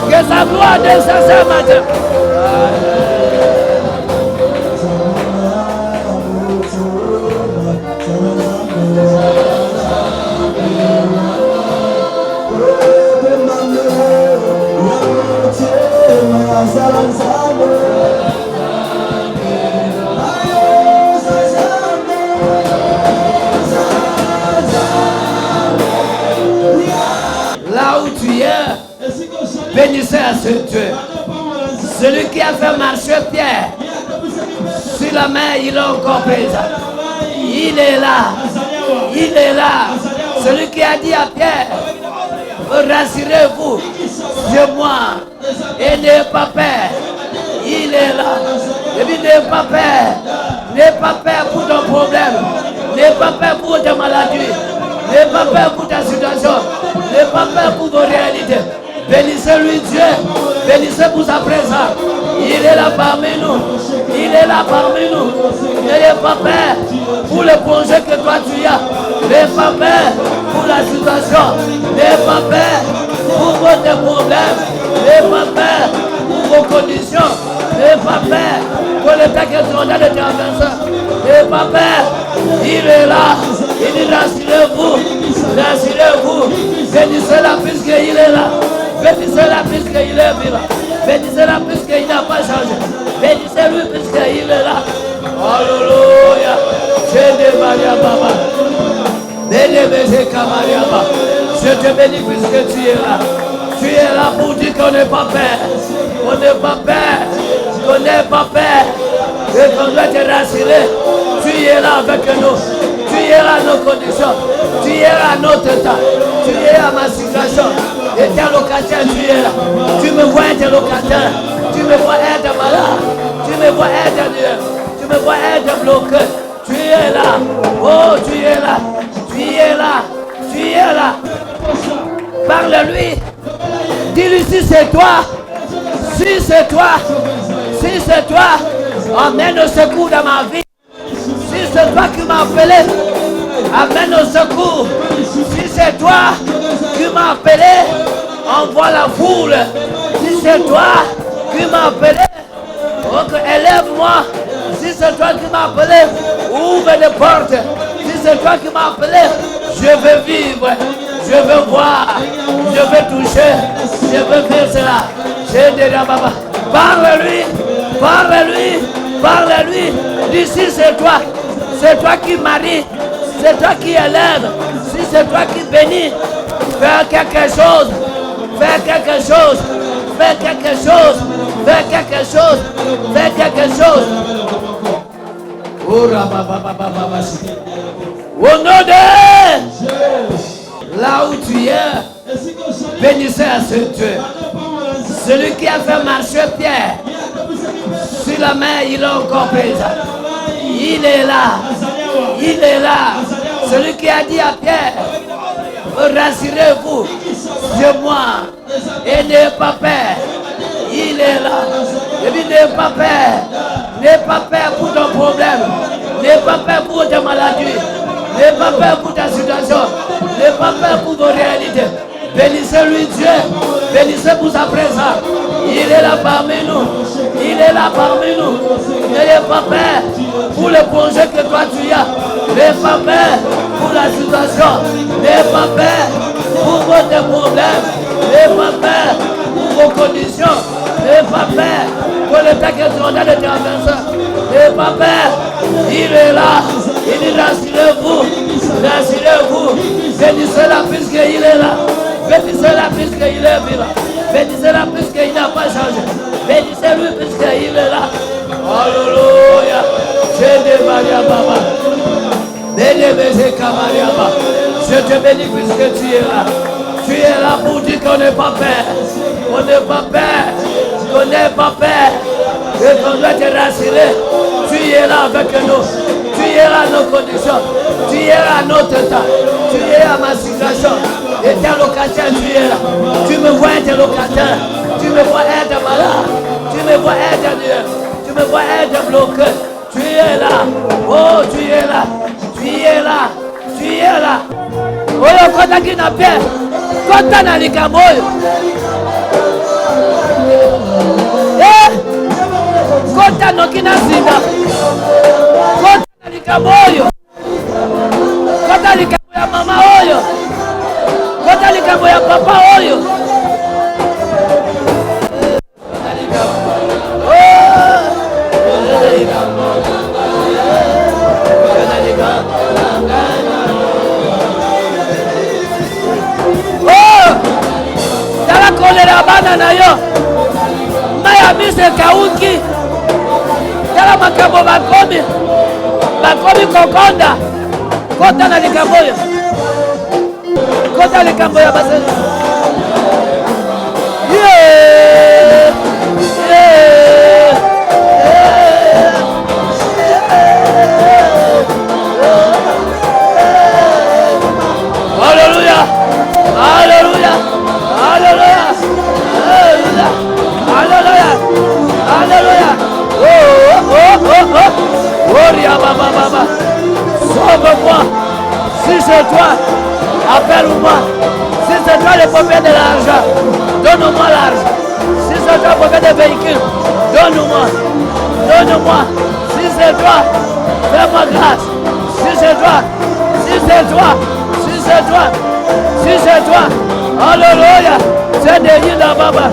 Que sa gloire descende ce matin. Là où tu es, bénissez à ce Dieu. Celui qui a fait marcher Pierre sur la mer, il est encore présent. Il est là. Il est là. Celui qui a dit à Pierre, rassurez-vous, c'est moi. Et n'ayez pas peur. Il est là. Et puis n'ayez pas peur. N'ayez pas peur pour ton problème. N'ayez pas peur pour ta maladie. N'ayez pas peur pour ta situation. N'ayez pas peur pour vos réalités. Bénissez-lui Dieu. Bénissez pour sa présence. Il est là parmi nous. Il est là parmi nous. N'ayez pas peur pour le projet que toi tu as. N'ayez pas peur pour la situation. N'ayez pas peur pour votre problème. N'ayez pas peur pour vos conditions. N'ayez pas peur pour le temps que tu as de traverser. N'ayez pas peur. Il est là. Il dit rassurez-vous. Rassurez-vous. Bénissez-la puisqu'il est là. Bénissez-la puisqu'il est vivant. Bénissez-la puisqu'il n'a pas changé. Bénissez-lui puisqu'il est là. Alléluia. Je te bénis puisque tu es là. Tu es là pour dire qu'on n'est pas peur. On n'est pas peur. On n'est pas peur. Et qu'on doit te rassurer. Tu es là avec nous. Tu es là à nos conditions. Tu es là à notre temps. Tu es à ma situation. Et tes locataires, tu es là. Tu me vois être locataire. Tu me vois être malade. Tu me vois être dur. Tu me vois être bloqué. Tu es là. Oh, tu es là. Tu es là. Tu es là. Parle-lui. Dis-lui si c'est toi. Si c'est toi. Si c'est toi. Amène au secours dans ma vie. Si c'est toi qui m'as appelé. Amène au secours. Si c'est toi qui m'as appelé. Envoie la foule. Si c'est toi qui m'as appelé. Donc élève-moi. Si c'est toi qui m'as appelé, ouvre les portes. Si c'est toi qui m'as appelé, je veux vivre, je veux voir, je veux toucher, je veux faire cela. J'ai déjà papa. Parle-lui, parle-lui, parle-lui. D'ici c'est toi qui marie, c'est toi qui élève, si c'est toi qui bénis, fais quelque chose, fais quelque chose, fais quelque chose, Fais quelque chose. Fais quelque chose. Au nom de là où tu es, bénissez à ce Dieu. Celui qui a fait marcher Pierre sur la mer, il est encore présent. Il est là. Il est là. Celui qui a dit à Pierre, rassurez-vous de moi et n'ayez pas peur. Il est là. Il dit n'ayez pas peur. N'ayez pas peur pour ton problème. N'ayez pas peur pour ta maladie. N'ayez pas peur pour ta situation. N'ayez pas peur pour vos réalités. Bénissez-lui Dieu. Bénissez pour sa présence. Il est là parmi nous. Il est là parmi nous. N'ayez pas peur pour le projet que toi tu as. N'ayez pas peur pour la situation. N'ayez pas peur pour votre problème. N'ayez pas peur pour vos conditions. N'ayez pas peur pour le temps que tu es en train de traverser. N'ayez pas peur. Il est là. Il dit rassurez-vous. Rassurez-vous. Bénissez-la puisqu'il est là. Bénissez-la puisqu'il est vivant. Bénissez-la puisqu'il n'a pas changé. Bénissez-lui puisqu'il est là. Alléluia. Je te bénis puisque tu es là. Tu es là pour dire qu'on n'est pas peur. On n'est pas peur. On n'est pas peur. Et qu'on doit te rassurer. Tu es là avec nous. Tu es là à nos conditions. Tu es là à notre temps. Tu es à ma situation. Et tes locataires, tu es là. Tu me vois être locataire. Tu me vois être malade. Tu me vois être dur. Tu me vois être bloqué. Tu es là. Oh, tu es là. Tu es là. Tu es là. Oh, quand tu as une paix. Quand tu as un licamoyo. Eh? Quand tu as un sida. Quand tu as un licamoyo. Quand tu as un licamoyo maman oyo. Quand tu as un licamoyo papa oyo. Kolera bana na yo maya mise kauki tala makambo bakomi kokonda kota na likambo yo kota likambo ya base Hallelujah. Hallelujah. Hallelujah. Hallelujah. Hallelujah. Oh, Baba. Sauve-moi. Si c'est toi, appelle-moi. Si c'est toi le propriétaire de l'argent, donne-moi l'argent. Si c'est toi le propriétaire des véhicules, donne-moi. Donne-moi. Si c'est toi, fais-moi grâce. Si c'est toi, si c'est toi, si c'est toi, si c'est toi. Alléluia. C'est Dieu là, Baba.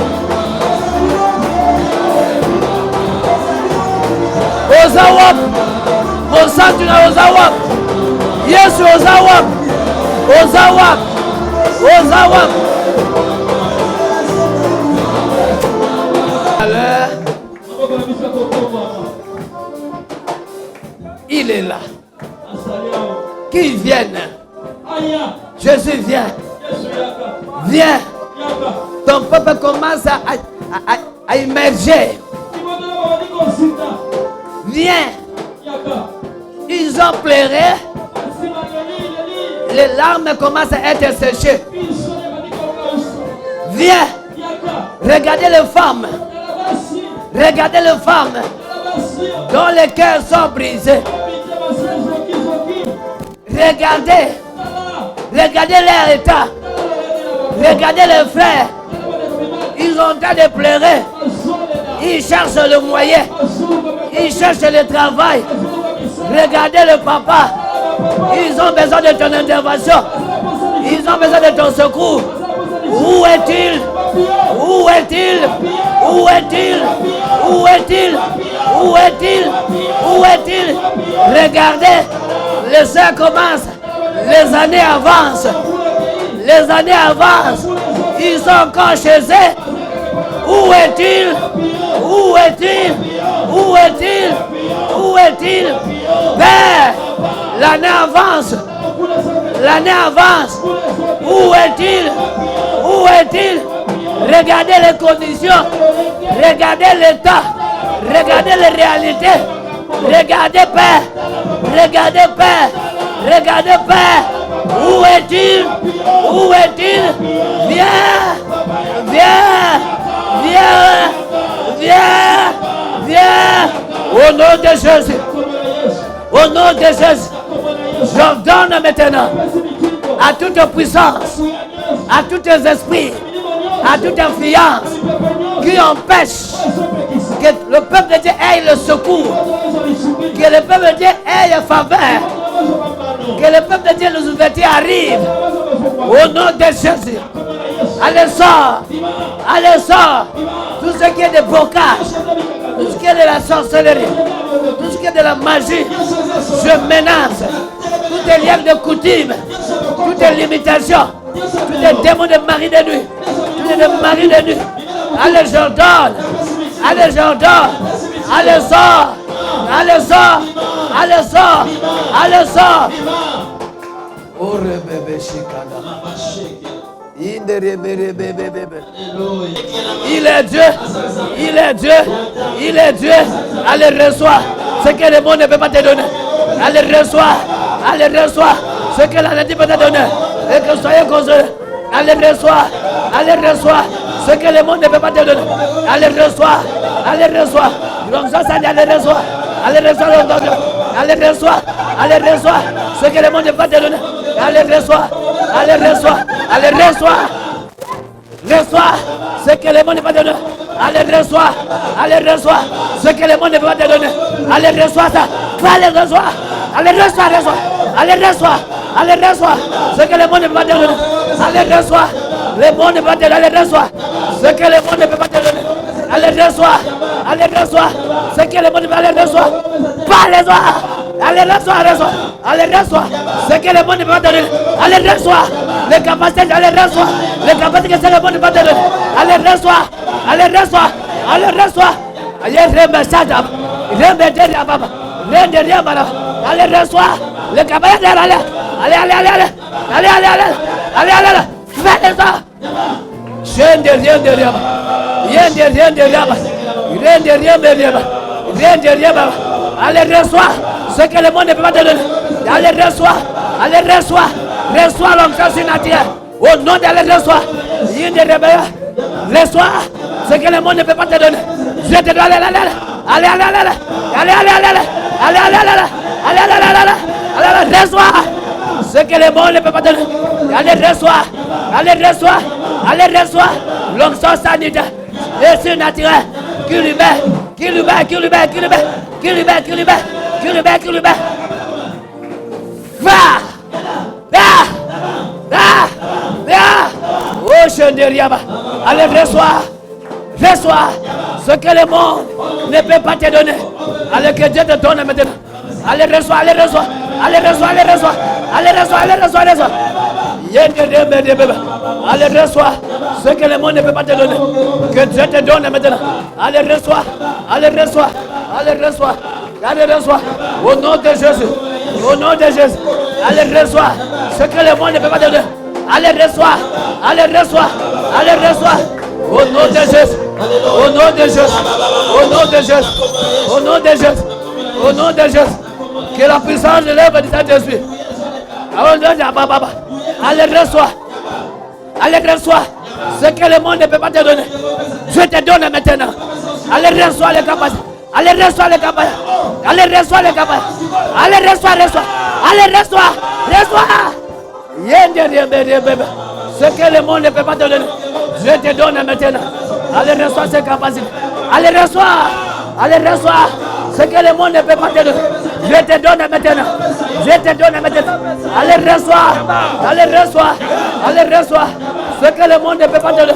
Ozawap. Mon sang, tu n'as Ozawap. Yes, Ozawap. Ozawap. Ozawap. Il est là. Qu'il vienne. Jésus vient. Viens. Ton peuple commence à émerger. Viens. Ils ont pleuré. Les larmes commencent à être séchées. Viens. Regardez les femmes. Regardez les femmes dont les cœurs sont brisés. Regardez. Regardez leur état. Regardez les frères. Ils ont en train de pleurer. Ils cherchent le moyen. Ils cherchent le travail. Regardez le papa. Ils ont besoin de ton intervention. Ils ont besoin de ton secours. Où est-il? Où est-il? Où est-il? Où est-il? Où est-il? Où est-il? Regardez. Les heures commencent. Les années avancent. Les années avancent. Ils sont encore chez eux. Où est-il? Où est-il? Où est-il? Où est-il? Père, l'année avance. L'année avance. Où est-il? Où est-il? Regardez les conditions. Regardez l'état. Regardez les réalités. Regardez Père. Regardez Père. Regardez Père. Où est-il? Où est-il? Viens. Viens. Viens. Viens. Viens. Au nom de Jésus. Au nom de Jésus. J'ordonne maintenant à toute puissance, à tous les esprits, à toute influence qui empêche que le peuple de Dieu ait le secours, que le peuple de Dieu ait la faveur, que le peuple de Dieu, les ouvertures arrivent. Au nom de Jésus. Allez, sort. Allez, sort. Tout ce qui est de blocage, tout ce qui est de la sorcellerie, tout ce qui est de la magie, je menace toutes les liens de coutume, toutes les limitations, tous les démons de mari de nuit, tous les maris de nuit. Allez, j'ordonne. Allez, j'ordonne. Allez, sort. Allez, sort. Allez, sort. Allez, sort. Oh, bébé, chicana. Il est Dieu, il est Dieu, il est Dieu. Allez, reçois ce que le monde ne peut pas te donner. Allez, reçois ce que la nature peut te donner. Et que soyez consolés. Allez, reçois ce que le monde ne peut pas te donner. Allez, reçois. Donc ça dit, allez, reçois. Allez, reçois ce que le monde ne peut pas te donner. Allez, reçois ce que le monde ne peut pas te donner. Allez, reçois ce que le monde ne peut pas te donner. Allez, reçois ça. Allez, reçois ce que le monde ne peut pas te donner. Allez, reçois. Le monde ne peut pas te donner. Allez, reçois ce que le monde ne peut pas te donner. Allez, reçois ce que le monde ne peut pas te donner. Allez, reçois ce que le monde ne peut pas te donner. Allez, reçois les capacités. Allez, reçois les capacités que le monde ne peut pas te donner. Allez, reçois. Allez, reçois les capacités. Allez. Fais ça. Rien de rien. Allez, reçois ce que le monde ne peut pas te donner. Allez, reçois l'onction surnaturelle. Au nom de allez, reçois ce que le monde ne peut pas te donner. Je te dois allez, reçois ce que le monde ne peut pas te donner. Allez, reçois l'onction sanitaire et surnaturelle qui libère. Va. Oh, je ne dis rien. Allez, reçois ce que le monde ne peut pas te donner. Allez, que Dieu te donne maintenant. Allez, reçois. Allez, reçois ce que le monde ne peut pas te donner. Que Dieu te donne maintenant. Allez, reçois. Au nom de Jésus. Allez, reçois ce que le monde ne peut pas te donner. Allez, reçois. Au nom de Jésus. Au nom de Jésus. Que la puissance de l'œuvre du Saint-Esprit. Allez, reçois ce que le monde ne peut pas te donner. Je te donne maintenant. Allez, reçois les capacités. Allez, reçois. Ce que le monde ne peut pas te donner. Je te donne maintenant. Allez, reçois ces capacités. Allez, reçois ce que le monde ne peut pas te donner. Je te donne maintenant. Allez, reçois ce que le monde ne peut pas te donner.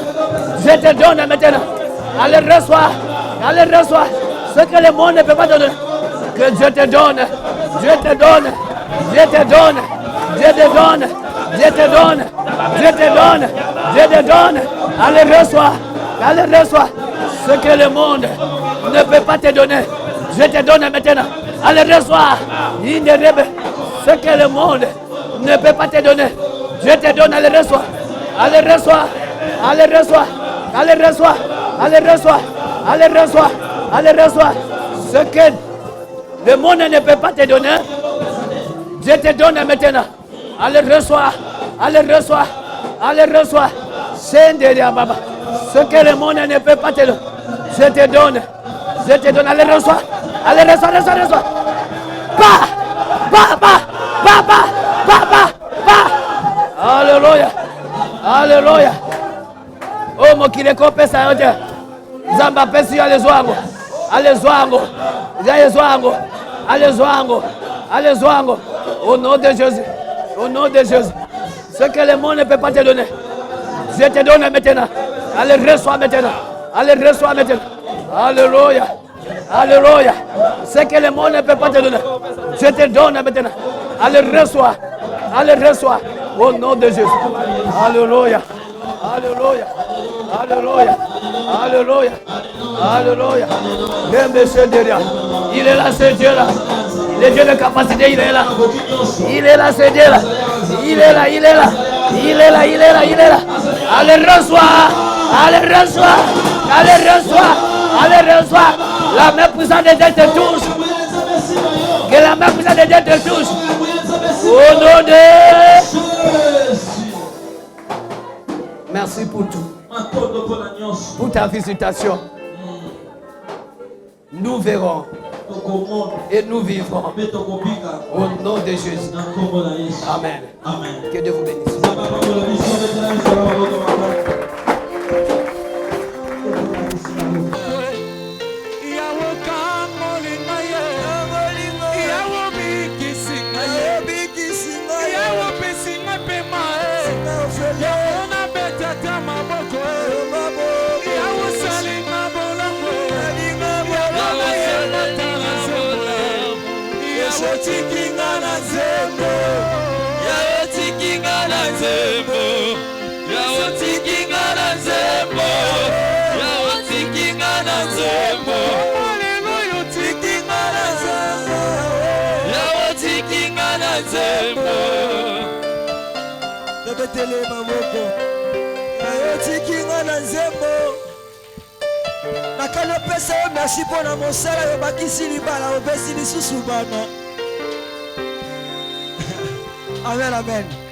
Je te donne maintenant. Allez, reçois ce que le monde ne peut pas te donner. Que Dieu te donne. Allez, reçois ce que le monde ne peut pas te donner. Je te donne maintenant. Allez, reçois. Ce que le monde ne peut pas te donner. Je te donne, allez, reçois. Allez, reçois. Allez, reçois. Allez, reçois. Allez, reçois. Allez, reçois. Allez, reçois. Ce que le monde ne peut pas te donner. Je te donne maintenant. Allez, reçois. Allez, reçois. Allez, reçois. Ce que le monde ne peut pas te donner. Je te donne. Je te donne. Allez, reçois. Allez, reçois, reçois, reçois. Alléluia. Alléluia. Oh, mon qui les compte ça. Zamba pesi allez zwango. Allez zwango. Allez zwango. Allez zwango. Allez zwango. Au nom de Jésus. Au nom de Jésus. Ce que le monde ne peut pas te donner. Je te donne maintenant. Allez, reçois maintenant. Allez, reçois maintenant. Alléluia. Alléluia. Ce que le monde ne peut pas te donner. Je te donne maintenant. Allez, reçois. Allez, reçois. Au nom de Jésus. Alléluia. Alléluia. Alléluia. Alléluia. Alléluia. Même monsieur derrière. Il est là, ce Dieu-là. Le Dieu de capacité, il est là. Il est là, ce Dieu-là. Il est là, il est là. Il est là, il est là, il est là. Allez, reçois. Allez, reçois. Allez, reçois. Allez, reçois. La main puissante de Dieu te touche. Que la main puissante de Dieu te touche. Au nom de... Merci pour tout. Pour ta visitation. Nous verrons et nous vivrons au nom de Jésus. Amen. Que Dieu vous bénisse. Merci pour la monsala yo bakisi libala obesi lisusu bana. Amen, amen.